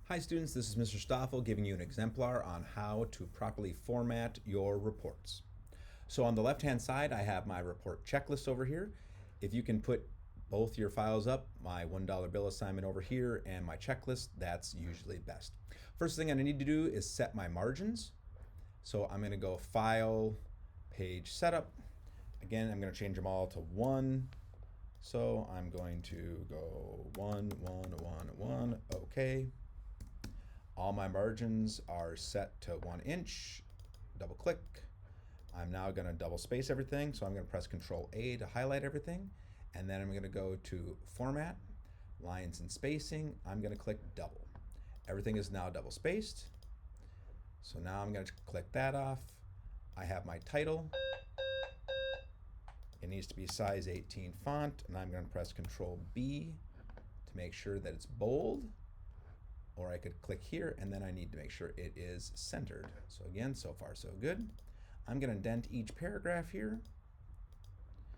Hi students, this is Mr. Stoffel giving you an exemplar on how to properly format your reports. So on the left hand side I have my report checklist over here. If you can put both your files up, my $1 bill assignment over here and my checklist, that's usually best. First thing I need to do is set my margins. So I'm going to go File, Page Setup. Again, I'm going to change them all to 1. So I'm going to go 1, 1, 1, 1, okay. All my margins are set to 1 inch. Double click. I'm now going to double space everything. So I'm going to press Control A to highlight everything. And then I'm going to go to Format, Lines and Spacing. I'm going to click double. Everything is now double spaced. So now I'm going to click that off. I have my title. It needs to be size 18 font. And I'm going to press Control B to make sure that it's bold. Or I could click here, and then I need to make sure it is centered. So again, so far so good. I'm going to indent each paragraph here.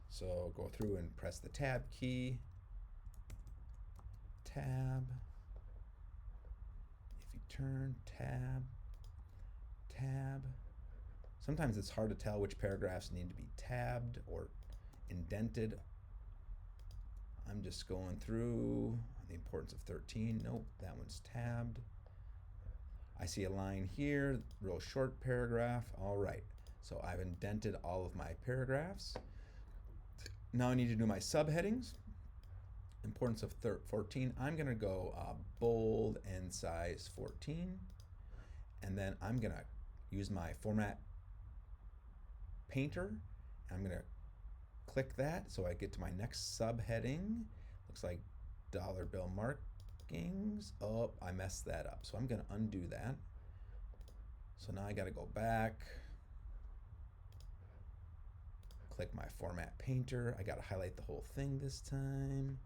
So go through and press the Tab key. Tab. If you turn, Tab, Tab. Sometimes it's hard to tell which paragraphs need to be tabbed or indented. I'm just going through the importance of 13. Nope, that one's tabbed. I see a line here, real short paragraph. All right, so I've indented all of my paragraphs. Now I need to do my subheadings. Importance of 14. I'm going to go bold and size 14. And then I'm going to use my format painter. I'm going to click that so I get to my next subheading. Looks like dollar bill markings. Oh, I messed that up. So I'm going to undo that. So now I got to go back. Click my format painter. I got to highlight the whole thing this time.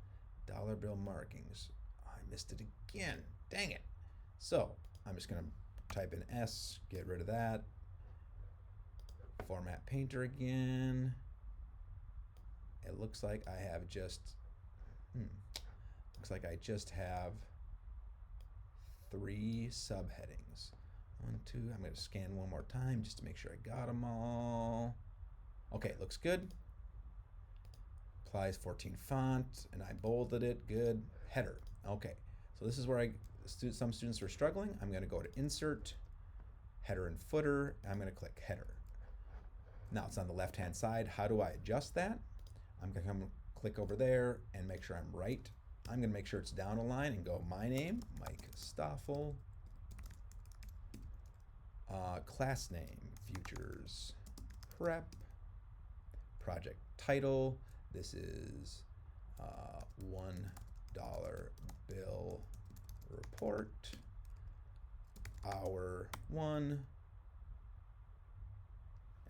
Dollar bill markings. I missed it again. Dang it. So I'm just going to type in S, get rid of that. Format painter again. It looks like I have just, looks like I just have 3 subheadings. 1, 2, I'm going to scan one more time just to make sure I got them all. Okay, looks good. Applies 14 font, and I bolded it, good. Header, okay. So this is where some students are struggling. I'm going to go to Insert, Header and Footer. I'm going to click Header. Now it's on the left-hand side. How do I adjust that? I'm going to come click over there and make sure I'm right. I'm going to make sure it's down a line and go my name, Mike Stoffel. Class name, Futures Prep. Project title, this is $1 bill report. Hour 1.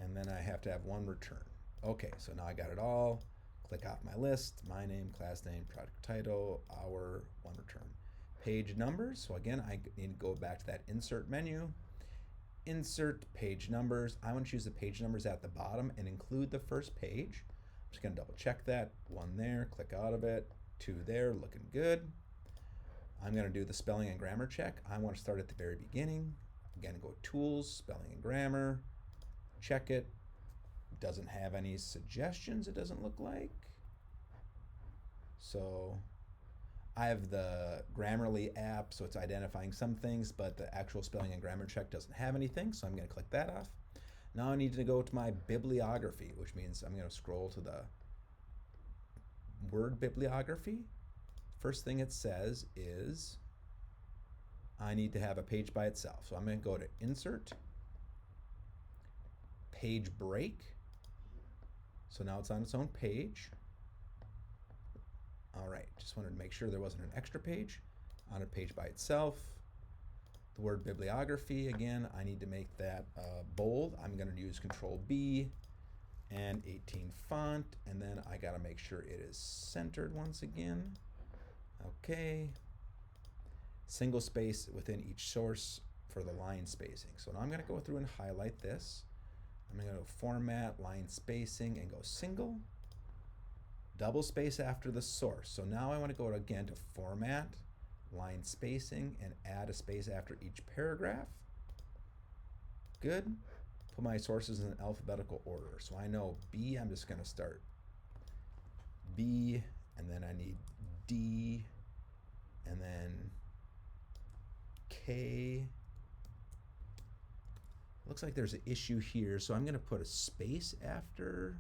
And then I have to have 1 return. Okay, so now I got it all. Click off my list, my name, class name, project title, hour, 1 return. Page numbers, so again, I need to go back to that insert menu. Insert page numbers. I want to choose the page numbers at the bottom and include the first page. I'm just going to double check that. 1 there, click out of it. 2 there, looking good. I'm going to do the spelling and grammar check. I want to start at the very beginning. Again, go Tools, Spelling and Grammar. Check it. Doesn't have any suggestions, it doesn't look like. So I have the Grammarly app, so it's identifying some things, but the actual spelling and grammar check doesn't have anything, so I'm going to click that off. Now I need to go to my bibliography, which means I'm going to scroll to the word bibliography. First thing it says is I need to have a page by itself. So I'm going to go to Insert, Page Break. So now it's on its own page. All right, just wanted to make sure there wasn't an extra page on a page by itself. The word bibliography, again, I need to make that bold. I'm going to use Control B and 18 font, and then I got to make sure it is centered once again. Okay. Single space within each source for the line spacing. So now I'm going to go through and highlight this. I'm going to go Format, Line Spacing, and go Single. Double space after the source. So now I want to go again to Format, line spacing, and add a space after each paragraph. Good. Put my sources in alphabetical order. So I know B, I'm just going to start B, and then I need D, and then K. Looks like there's an issue here, so I'm going to put a space after.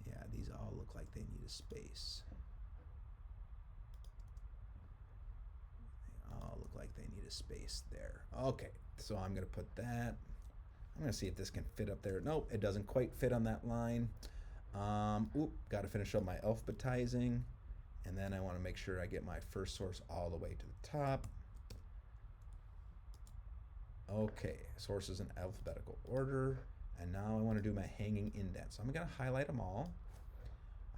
Yeah, these all look like they need a space. They all look like they need a space there. Okay, so I'm going to put that. I'm going to see if this can fit up there. Nope, it doesn't quite fit on that line. Got to finish up my alphabetizing. And then I want to make sure I get my first source all the way to the top. Okay, sources in alphabetical order. And now I want to do my hanging indent. So I'm going to highlight them all.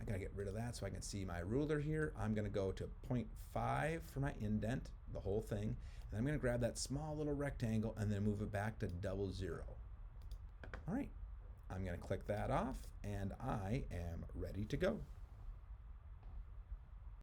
I got to get rid of that so I can see my ruler here. I'm going to go to 0.5 for my indent, the whole thing. And I'm going to grab that small little rectangle and then move it back to 00. All right, I'm going to click that off and I am ready to go.